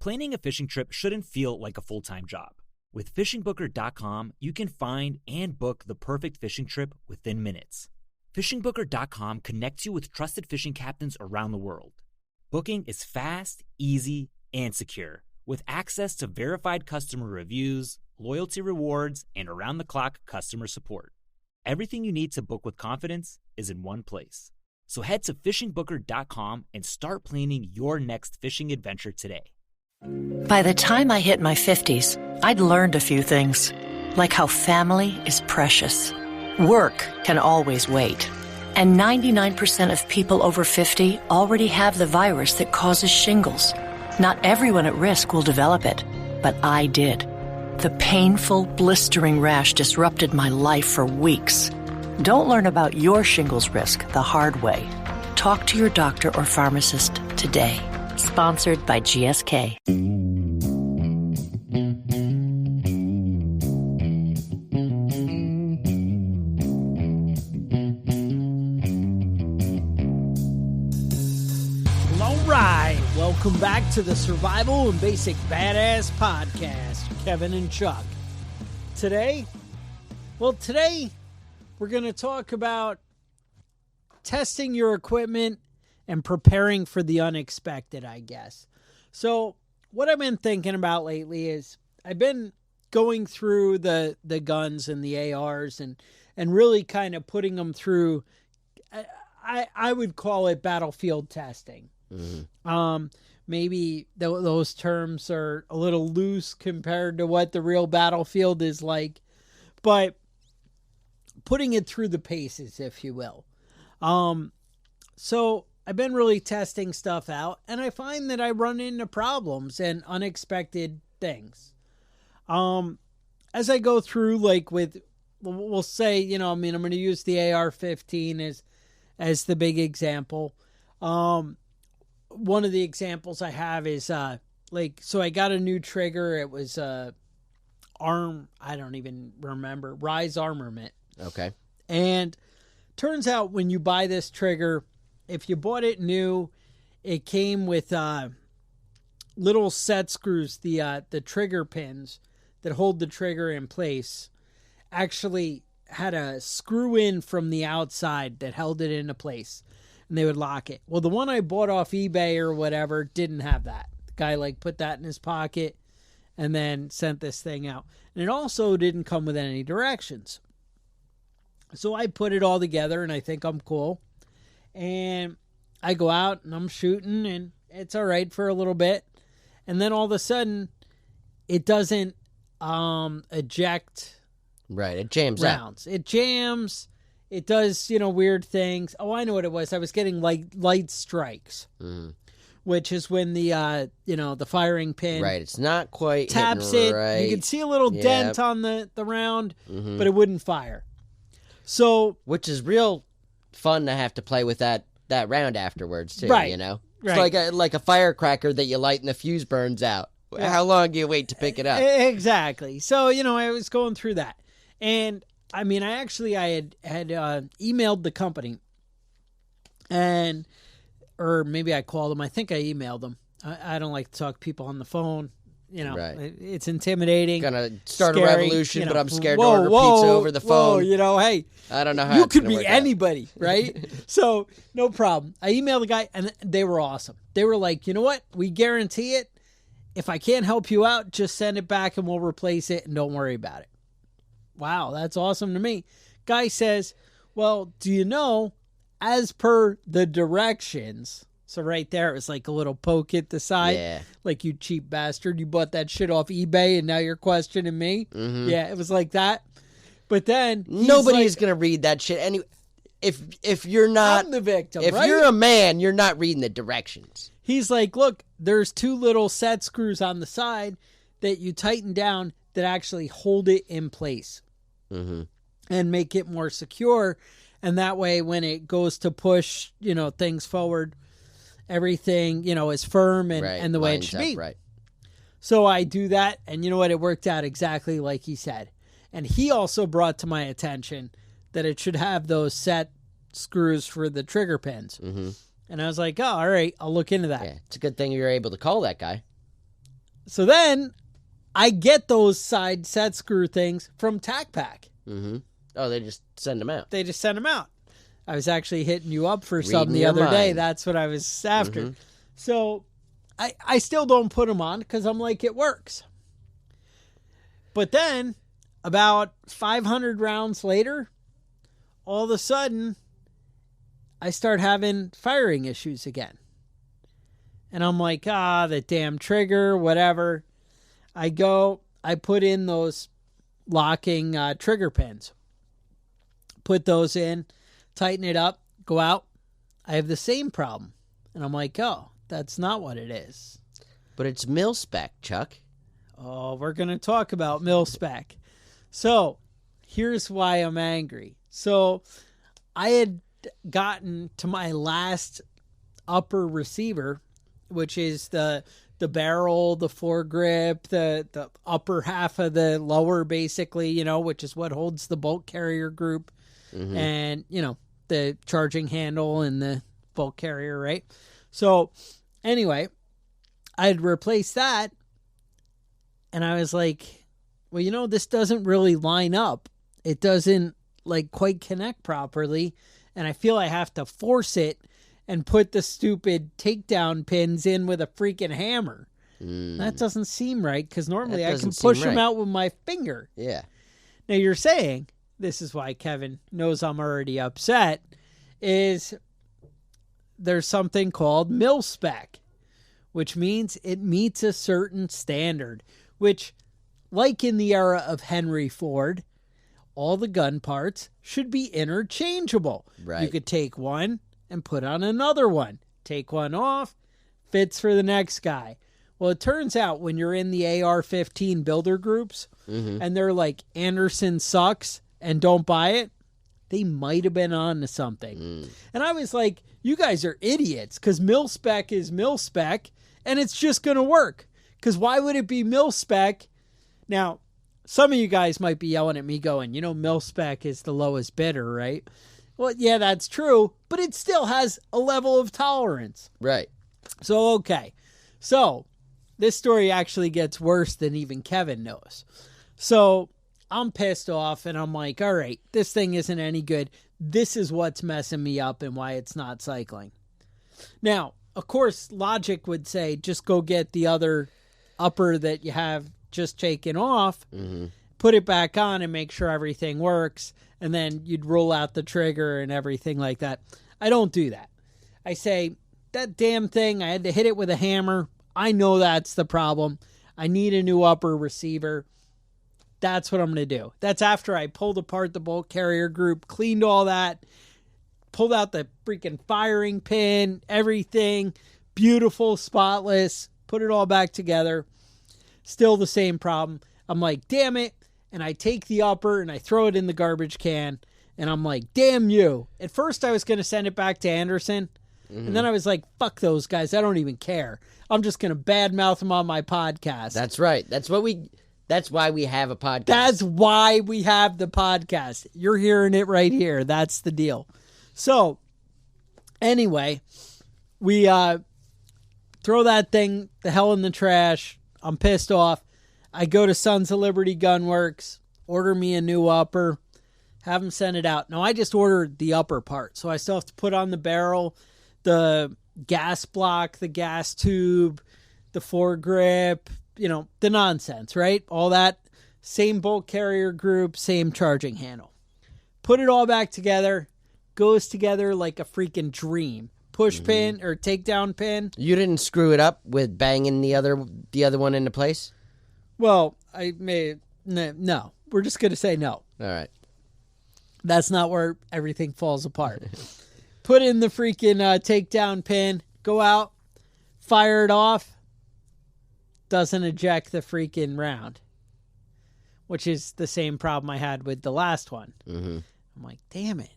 Planning a fishing trip shouldn't feel like a full-time job. With FishingBooker.com, you can find and book the perfect fishing trip within minutes. FishingBooker.com connects you with trusted fishing captains around the world. Booking is fast, easy, and secure, with access to verified customer reviews, loyalty rewards, and around-the-clock customer support. Everything you need to book with confidence is in one place. So head to FishingBooker.com and start planning your next fishing adventure today. By the time I hit my 50s, I'd learned a few things, like how family is precious. Work can always wait. And 99% of people over 50 already have the virus that causes shingles. Not everyone at risk will develop it, but I did. The painful, blistering rash disrupted my life for weeks. Don't learn about your shingles risk the hard way. Talk to your doctor or pharmacist today. Sponsored by GSK. All right, welcome back to the Survival and Basic Badass Podcast. Kevin and Chuck. Today we're going to talk about testing your equipment and preparing for the unexpected, I guess. So what I've been thinking about lately is I've been going through the guns and the ARs and really kind of putting them through, I would call it battlefield testing. Mm-hmm. Maybe those terms are a little loose compared to what the real battlefield is like, but putting it through the paces, if you will. So I've been really testing stuff out, and I find that I run into problems and unexpected things. As I go through, like we'll say, I'm going to use the AR-15 as the big example. One of the examples I have is, so I got a new trigger. It was, I don't even remember, Rise Armament. Okay. And turns out when you buy this trigger, if you bought it new, it came with little set screws. The trigger pins that hold the trigger in place actually had a screw in from the outside that held it into place, and they would lock it. Well, the one I bought off eBay or whatever didn't have that. The guy put that in his pocket and then sent this thing out. And it also didn't come with any directions. So I put it all together, and I think I'm cool. And I go out, and I'm shooting, and it's all right for a little bit. And then all of a sudden, it doesn't eject. Right, it jams rounds. It jams. It does, weird things. Oh, I know what it was. I was getting light strikes, which is when the firing pin. Right, it's not quite taps hitting it. right. You can see a little dent on the round, but it wouldn't fire. So, which is real fun to have to play with that round afterwards too. Right, It's like a firecracker that you light and the fuse burns out. Yeah. How long do you wait to pick it up? Exactly. So I was going through that, and I had emailed the company, or maybe I called them. I think I emailed them. I don't like to talk to people on the phone. Right. It's intimidating. Gonna start scary, a revolution, but I'm scared to order pizza over the phone. Hey, I don't know how you it's could gonna be work anybody, right? So no problem. I emailed the guy, and they were awesome. They were like, you know what? We guarantee it. If I can't help you out, just send it back, and we'll replace it, and don't worry about it. Wow, that's awesome to me. Guy says, well, do you know, as per the directions. So right there, it was like a little poke at the side. Yeah. Like, you cheap bastard. You bought that shit off eBay and now you're questioning me. Mm-hmm. Yeah, it was like that. But then nobody's going to read that shit. Anyway, if you're not I'm the victim, if right? you're a man, you're not reading the directions. He's like, look, there's two little set screws on the side that you tighten down that actually hold it in place and make it more secure. And that way, when it goes to push, things forward, everything, is firm and the way it should be. Right. So I do that, and you know what? It worked out exactly like he said. And he also brought to my attention that it should have those set screws for the trigger pins. Mm-hmm. And I was like, oh, all right, I'll look into that. Yeah, it's a good thing you're able to call that guy. So then I get those side set screw things from TacPack. Mm-hmm. Oh, they just send them out. They just send them out. I was actually hitting you up for Reading some the your other day. mind. That's what I was after. So I still don't put them on because I'm like, it works. But then about 500 rounds later, all of a sudden, I start having firing issues again. And I'm like, the damn trigger, whatever. I put in those locking trigger pins. Put those in, tighten it up, go out. I have the same problem. And I'm like, oh, that's not what it is. But it's mil-spec, Chuck. Oh, we're going to talk about mil-spec. So here's why I'm angry. So I had gotten to my last upper receiver, which is the barrel, the foregrip, the upper half of the lower, basically, which is what holds the bolt carrier group. Mm-hmm. And, the charging handle and the bolt carrier, right? So anyway, I had replaced that. And I was like, well, this doesn't really line up. It doesn't quite connect properly. And I feel I have to force it and put the stupid takedown pins in with a freaking hammer. That doesn't seem right because normally I can push them out with my finger. Yeah. Now you're saying, this is why Kevin knows I'm already upset, is there's something called mil-spec, which means it meets a certain standard, which, like in the era of Henry Ford, all the gun parts should be interchangeable. Right. You could take one and put on another one. Take one off, fits for the next guy. Well, it turns out when you're in the AR-15 builder groups and they're like, Anderson sucks and don't buy it, they might have been on to something. And I was like, you guys are idiots because mil-spec is mil-spec and it's just going to work. Because why would it be mil-spec? Now, some of you guys might be yelling at me going, mil-spec is the lowest bidder, right? Well, yeah, that's true, but it still has a level of tolerance. Right. So, okay. So, this story actually gets worse than even Kevin knows. So, I'm pissed off, and I'm like, all right, this thing isn't any good. This is what's messing me up and why it's not cycling. Now, of course, logic would say just go get the other upper that you have just taken off, put it back on and make sure everything works, and then you'd roll out the trigger and everything like that. I don't do that. I say, that damn thing, I had to hit it with a hammer. I know that's the problem. I need a new upper receiver. That's what I'm going to do. That's after I pulled apart the bolt carrier group, cleaned all that, pulled out the freaking firing pin, everything, beautiful, spotless, put it all back together. Still the same problem. I'm like, damn it. And I take the upper and I throw it in the garbage can. And I'm like, damn you. At first I was going to send it back to Anderson. And then I was like, fuck those guys. I don't even care. I'm just going to badmouth them on my podcast. That's right. That's why we have a podcast. That's why we have the podcast. You're hearing it right here. That's the deal. So, anyway, we throw that thing the hell in the trash. I'm pissed off. I go to Sons of Liberty Gunworks, order me a new upper, have them send it out. Now, I just ordered the upper part, so I still have to put on the barrel, the gas block, the gas tube, the foregrip, the nonsense, right? All that, same bolt carrier group, same charging handle. Put it all back together, goes together like a freaking dream. Push pin or takedown pin. You didn't screw it up with banging the other one into place? Well, no. We're just going to say no. All right. That's not where everything falls apart. Put in the freaking takedown pin, go out, fire it off. Doesn't eject the freaking round, which is the same problem I had with the last one. I'm like, damn it.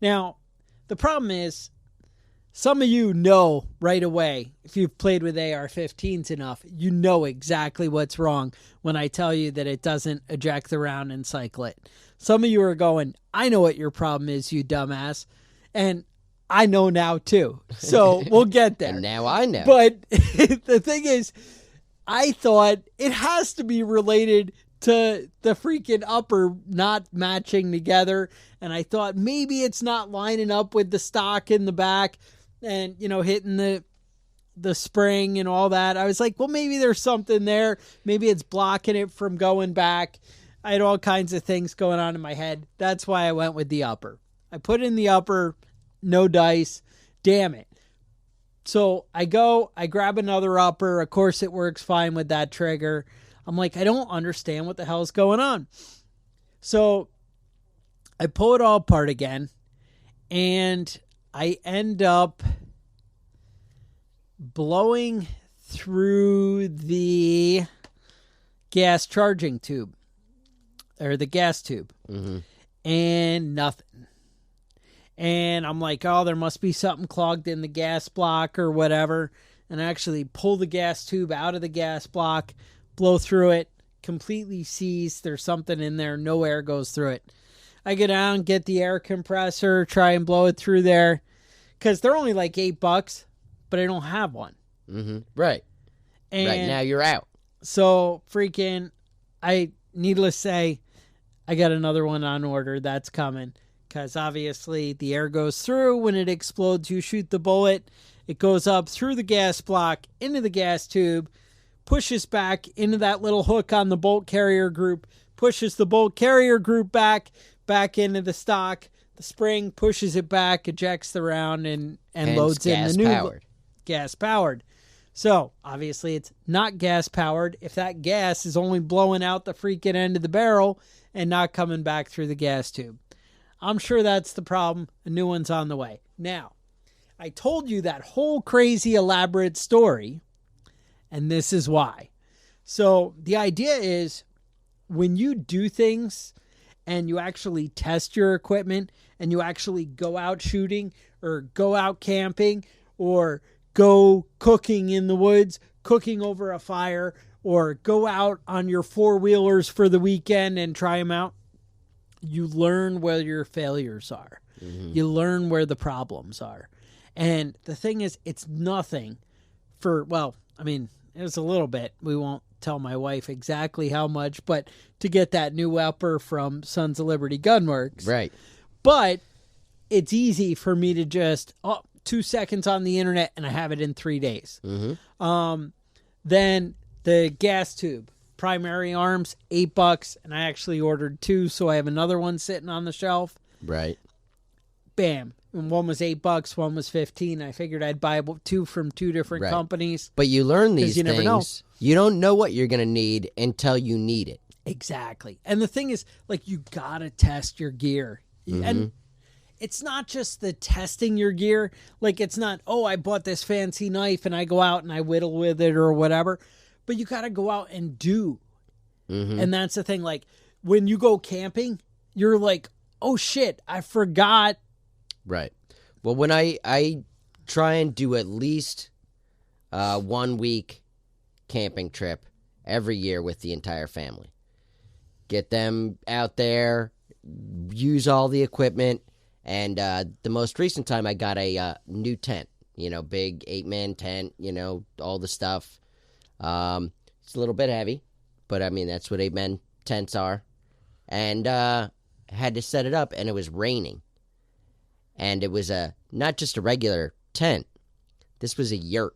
Now, the problem is, some of you know right away, if you've played with AR-15s enough, you know exactly what's wrong when I tell you that it doesn't eject the round and cycle it. Some of you are going, I know what your problem is, you dumbass. And I know now too. So we'll get there. And now I know. But the thing is, I thought it has to be related to the freaking upper not matching together. And I thought maybe it's not lining up with the stock in the back and, hitting the spring and all that. I was like, well, maybe there's something there. Maybe it's blocking it from going back. I had all kinds of things going on in my head. That's why I went with the upper. I put in the upper, no dice. Damn it. So I grab another upper. Of course, it works fine with that trigger. I'm like, I don't understand what the hell's going on. So I pull it all apart again, and I end up blowing through the gas charging tube, or the gas tube, and nothing. And I'm like, oh, there must be something clogged in the gas block or whatever. And I actually pull the gas tube out of the gas block, blow through it, completely seized. There's something in there. No air goes through it. I get down, get the air compressor, try and blow it through there. Because they're only like $8, but I don't have one. Right. And right now you're out. So freaking, needless to say, I got another one on order. That's coming. Because obviously the air goes through. When it explodes, you shoot the bullet. It goes up through the gas block, into the gas tube, pushes back into that little hook on the bolt carrier group, pushes the bolt carrier group back into the stock. The spring pushes it back, ejects the round, and loads in the new gas powered. So obviously it's not gas powered if that gas is only blowing out the freaking end of the barrel and not coming back through the gas tube. I'm sure that's the problem. A new one's on the way. Now, I told you that whole crazy elaborate story, and this is why. So the idea is when you do things and you actually test your equipment and you actually go out shooting or go out camping or go cooking in the woods, cooking over a fire, or go out on your four-wheelers for the weekend and try them out, you learn where your failures are. You learn where the problems are. And the thing is, it's nothing for, well, I mean, it was a little bit. We won't tell my wife exactly how much, but to get that new upper from Sons of Liberty Gunworks. Right. But it's easy for me to just, 2 seconds on the internet and I have it in 3 days. Then the gas tube. Primary arms, $8, and I actually ordered 2, so I have another one sitting on the shelf. Right. Bam. And one was $8, one was $15. I figured I'd buy 2 from 2 different companies. But you learn these you things. Never know. You don't know what you're going to need until you need it. Exactly. And the thing is, like, you gotta test your gear. And it's not just the testing your gear. Like, it's not, I bought this fancy knife and I go out and I whittle with it or whatever. But you got to go out and do. And that's the thing. Like, when you go camping, you're like, oh, shit, I forgot. Right. Well, when I try and do at least 1 week camping trip every year with the entire family. Get them out there, use all the equipment. And the most recent time I got a new tent, big 8-man tent, all the stuff. It's a little bit heavy, but I mean, that's what 8-man tents are. And had to set it up, and it was raining. And it was not just a regular tent. This was a yurt.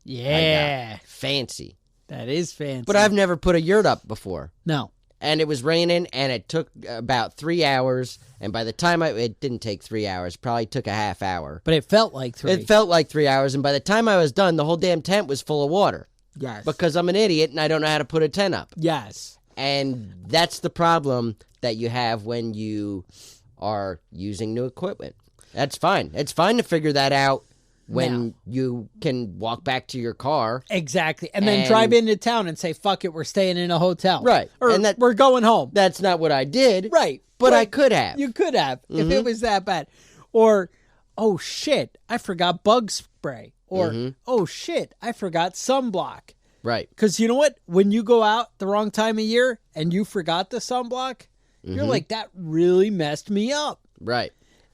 Yeah. Fancy. That is fancy. But I've never put a yurt up before. No. And it was raining, and it took about 3 hours. And by the time it didn't take 3 hours, probably took a half hour. But it felt like 3. It felt like 3 hours. And by the time I was done, the whole damn tent was full of water. Yes. Because I'm an idiot and I don't know how to put a tent up. Yes. And that's the problem that you have when you are using new equipment. That's fine. It's fine to figure that out when you can walk back to your car. Exactly. And then drive into town and say, fuck it, we're staying in a hotel. Right. Or and we're going home. That's not what I did. Right. But I could have. You could have if it was that bad. Or, oh shit, I forgot bug spray. Or, oh shit, I forgot sunblock. Right. Because you know what? When you go out the wrong time of year and you forgot the sunblock, you're like, that really messed me up. Right.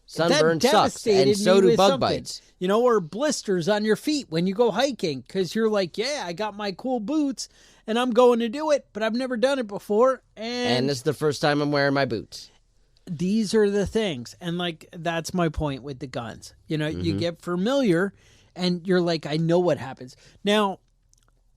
Sunburn sucks, and so do bug bites. You know, or blisters on your feet when you go hiking because you're like, yeah, I got my cool boots and I'm going to do it, but I've never done it before. And this is the first time I'm wearing my boots. These are the things. And like, that's my point with the guns. You know, you get familiar and you're like, I know what happens. Now,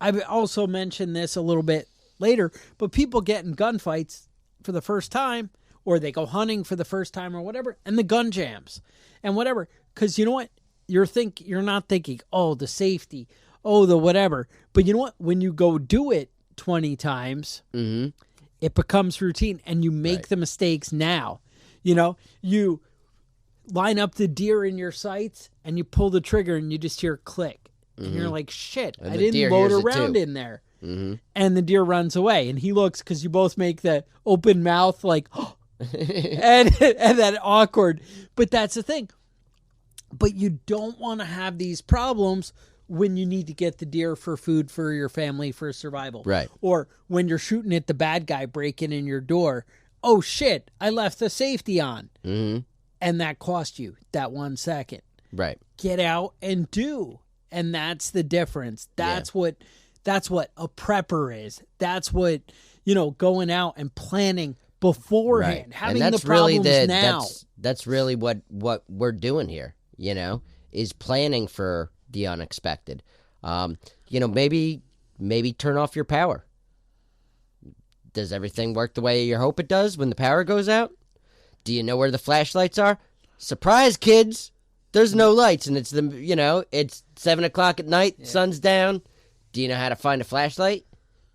I've also mentioned this a little bit later, but people get in gunfights for the first time, or they go hunting for the first time or whatever, and the gun jams and whatever. Because you know what? You're not thinking, oh, the safety, oh, the whatever. But you know what? When you go do it 20 times, it becomes routine, and you make the mistakes now. You know, you line up the deer in your sights, and you pull the trigger, and you just hear a click. And you're like, shit, I didn't load around in there. And the deer runs away, and he looks, because you both make the open mouth, like, and that awkward. But that's the thing. But you don't want to have these problems when you need to get the deer for food for your family for survival. Right. Or when you're shooting at the bad guy breaking in your door. Oh, shit, I left the safety on. And that cost you that 1 second. Right. Get out and do. And that's the difference. That's what a prepper is. That's what, you know, going out and planning beforehand, having the problems really now. That's really what we're doing here, you know, is planning for the unexpected. You know, maybe turn off your power. Does everything work the way you hope it does when the power goes out? Do you know where the flashlights are? Surprise, kids! There's no lights, and it's it's 7 o'clock at night, sun's down. Do you know how to find a flashlight?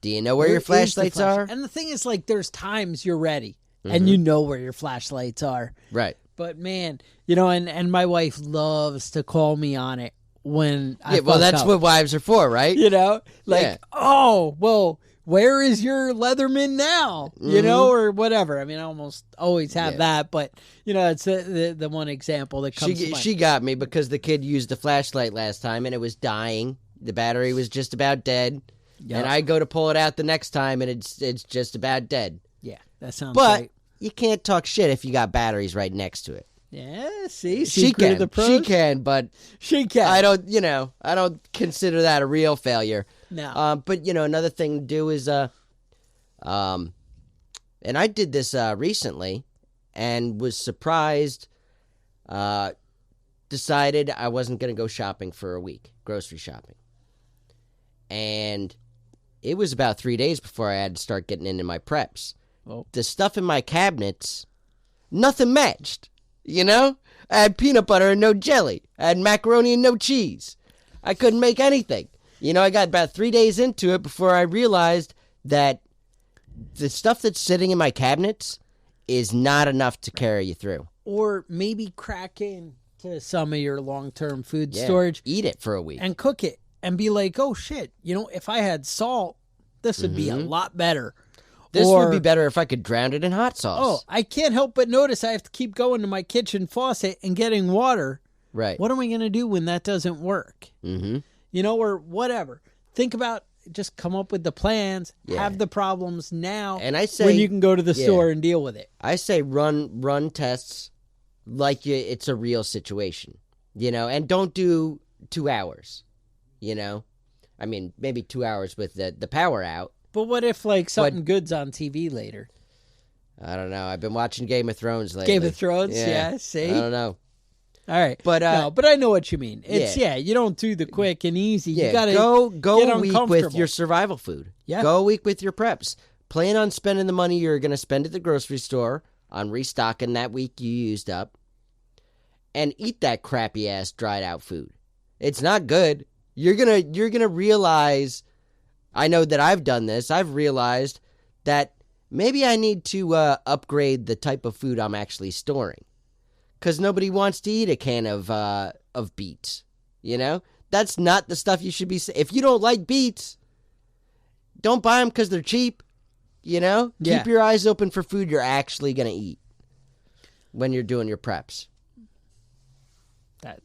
Do you know where your flashlights are? And the thing is, like, there's times you're ready, and you know where your flashlights are. Right. But, man, you know, and my wife loves to call me on it when I well, that's up. what wives are for, right? You know? Like, oh, well, where is your Leatherman now? You know, or whatever. I mean, I almost always have that, but, you know, it's the one example that comes to mind. She got me because the kid used the flashlight last time, and it was dying. The battery was just about dead. Yep. And I go to pull it out the next time, and it's just about dead. Yeah, that sounds right. But you can't talk shit if you got batteries right next to it. Yeah, see? She can. She can, but she can. I don't consider that a real failure. No. But, you know, another thing to do is, and I did this recently and was surprised, decided I wasn't going to go shopping for a week, grocery shopping. And it was about 3 days before I had to start getting into my preps. Oh. The stuff in my cabinets, nothing matched, you know? I had peanut butter and no jelly. I had macaroni and no cheese. I couldn't make anything. You know, I got about 3 days into it before I realized that the stuff that's sitting in my cabinets is not enough to carry you through. Or maybe crack into some of your long-term food storage. Eat it for a week. And cook it. And be like, oh, shit, you know, if I had salt, this would be a lot better. This would be better if I could drown it in hot sauce. Oh, I can't help but notice I have to keep going to my kitchen faucet and getting water. Right. What am I going to do when that doesn't work? Mm-hmm. You know, or whatever. Think about, just come up with the plans, have the problems now, and I say, when you can go to the store and deal with it. I say run tests like it's a real situation, you know, and don't do 2 hours. You know, I mean, maybe 2 hours with the power out. But what if, like, something good's on TV later? I don't know. I've been watching Game of Thrones lately. Game of Thrones, yeah, see? I don't know. All right. But I know what you mean. It's, you don't do the quick and easy. Yeah, you got to go a week with your survival food. Yeah. Go a week with your preps. Plan on spending the money you're going to spend at the grocery store on restocking that week you used up. And eat that crappy-ass dried-out food. It's not good. You're gonna realize, I know that I've done this, I've realized that maybe I need to upgrade the type of food I'm actually storing. Because nobody wants to eat a can of beets, you know? That's not the stuff you should be... If you don't like beets, don't buy them because they're cheap, you know? Yeah. Keep your eyes open for food you're actually going to eat when you're doing your preps. That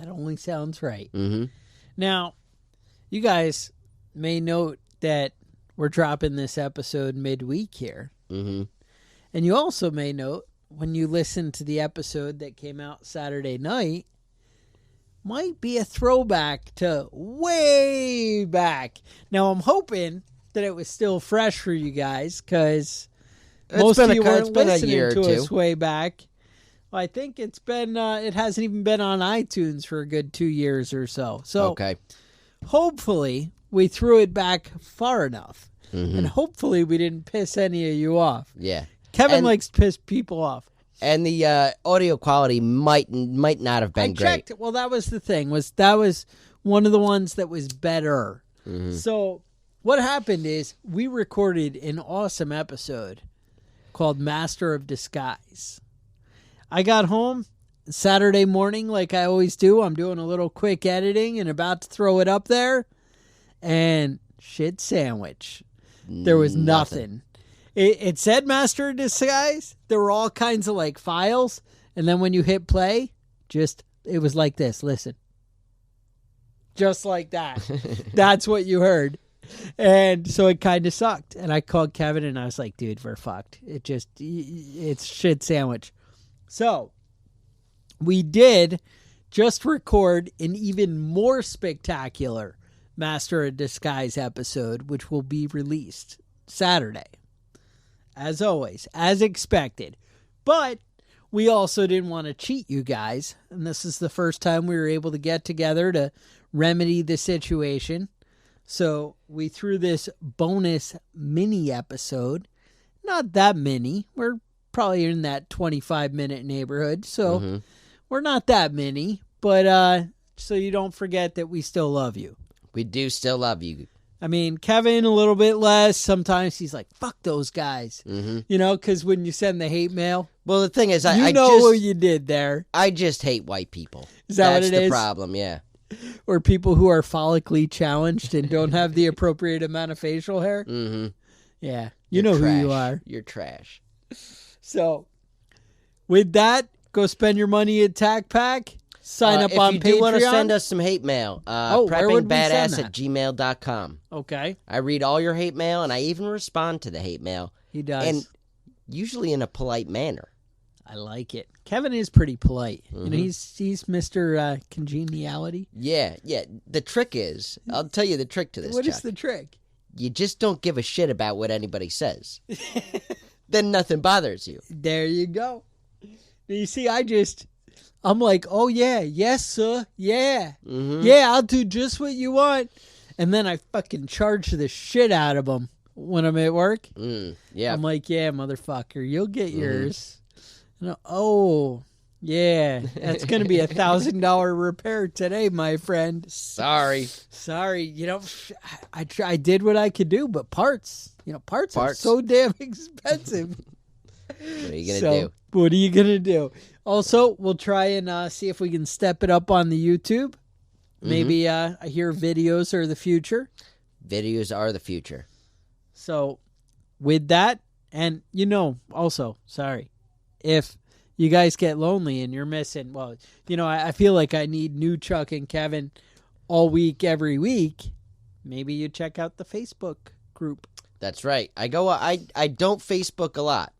only sounds right. Mm-hmm. Now, you guys may note that we're dropping this episode midweek here. Mm-hmm. And you also may note when you listen to the episode that came out Saturday night might be a throwback to way back. Now, I'm hoping that it was still fresh for you guys, because most of you weren't listening to us way back. Well, I think it's been, it hasn't even been on iTunes for a good 2 years or so. So Okay. hopefully we threw it back far enough. And hopefully we didn't piss any of you off. Yeah. Kevin likes to piss people off. And the audio quality might not have been I checked. Well, that was the thing. That was one of the ones that was better. So what happened is we recorded an awesome episode called Master of Disguise. I got home Saturday morning like I always do. I'm doing a little quick editing and about to throw it up there. And shit sandwich. There was nothing. It said Master of Disguise. There were all kinds of like files. And then when you hit play, it was like this. Listen. Just like that. That's what you heard. And so it kind of sucked. And I called Kevin and I was like, dude, we're fucked. It's shit sandwich. So we did just record an even more spectacular Master of Disguise episode, which will be released Saturday. As always, as expected. But we also didn't want to cheat you guys. And this is the first time we were able to get together to remedy the situation. So we threw this bonus mini episode. Not that mini. We're probably in that 25-minute neighborhood. So we're not that many. But so you don't forget that we still love you. We do still love you. I mean, Kevin, a little bit less. Sometimes he's like, fuck those guys. You know, because when you send the hate mail. Well, the thing is, I know what you did there. I just hate white people. Is that what it is? That's the problem, yeah. Or people who are follically challenged and don't have the appropriate amount of facial hair. Yeah. You know trash. Who you are. You're trash. So, with that, go spend your money at TAC Pack. Sign up on Patreon. If you do want to send us some hate mail, preppingbadass@gmail.com. Okay. I read all your hate mail, and I even respond to the hate mail. He does. And usually in a polite manner. I like it. Kevin is pretty polite. You know, he's Mr. Congeniality. Yeah. The trick is, I'll tell you the trick to this, What Chuck. is the trick? You just don't give a shit about what anybody says. Then nothing bothers you. There you go. You see, I'm like, oh, yeah, yes, sir, yeah. Yeah, I'll do just what you want. And then I fucking charge the shit out of them when I'm at work. Yeah. I'm like, yeah, motherfucker, you'll get yours. And oh, yeah, that's going to be $1,000 repair today, my friend. Sorry. You know, I did what I could do, but parts are so damn expensive. What are you going to do? What are you going to do? Also, we'll try and see if we can step it up on the YouTube. Maybe I hear videos are the future. Videos are the future. So, with that, and also, sorry, if you guys get lonely and you're missing, well, I feel like I need new Chuck and Kevin all week, every week. Maybe you check out the Facebook group. That's right. I don't Facebook a lot.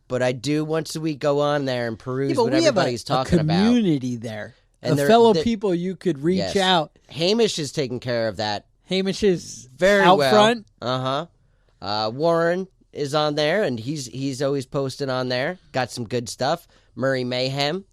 But I do once a week go on there and peruse what everybody's talking about. We have a community there. And fellow people you could reach out. Hamish is taking care of that. Hamish is very out well. Front. Warren is on there, and he's always posting on there. Got some good stuff. Murray Mayhem,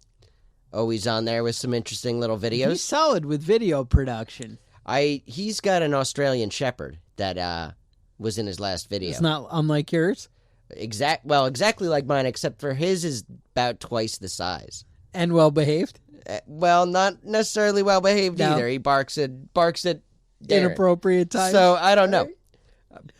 always on there with some interesting little videos. He's solid with video production. He's got an Australian Shepherd that was in his last video. It's not unlike yours? Exactly like mine, except for his is about twice the size. And well-behaved? Well, not necessarily well-behaved either. He barks at Darren. Inappropriate times. So, I don't know.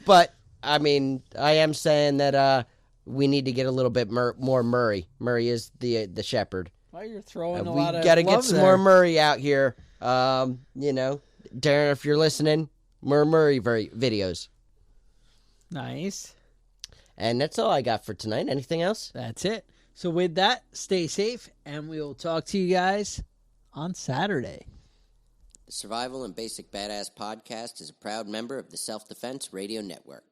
But, I mean, I am saying that we need to get a little bit more Murray. Murray is the shepherd. Well, you're throwing a lot of We got to get some there. more Murray out here. Darren, if you're listening, more Murray videos. Nice. And that's all I got for tonight. Anything else? That's it. So with that, stay safe, and we will talk to you guys on Saturday. The Survival and Basic Badass Podcast is a proud member of the Self-Defense Radio Network.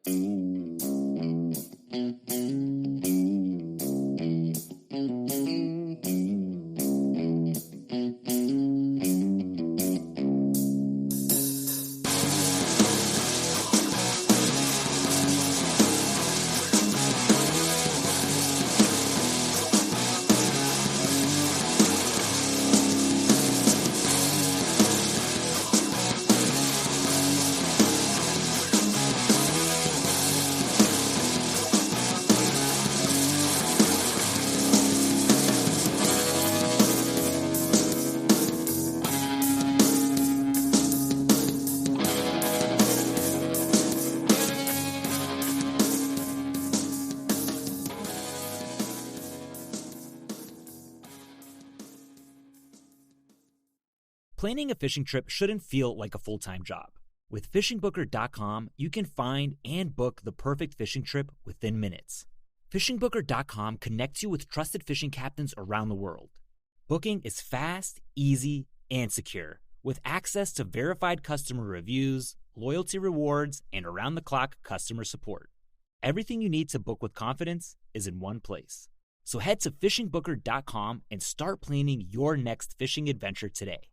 Planning a fishing trip shouldn't feel like a full-time job. With FishingBooker.com, you can find and book the perfect fishing trip within minutes. FishingBooker.com connects you with trusted fishing captains around the world. Booking is fast, easy, and secure, with access to verified customer reviews, loyalty rewards, and around-the-clock customer support. Everything you need to book with confidence is in one place. So head to FishingBooker.com and start planning your next fishing adventure today.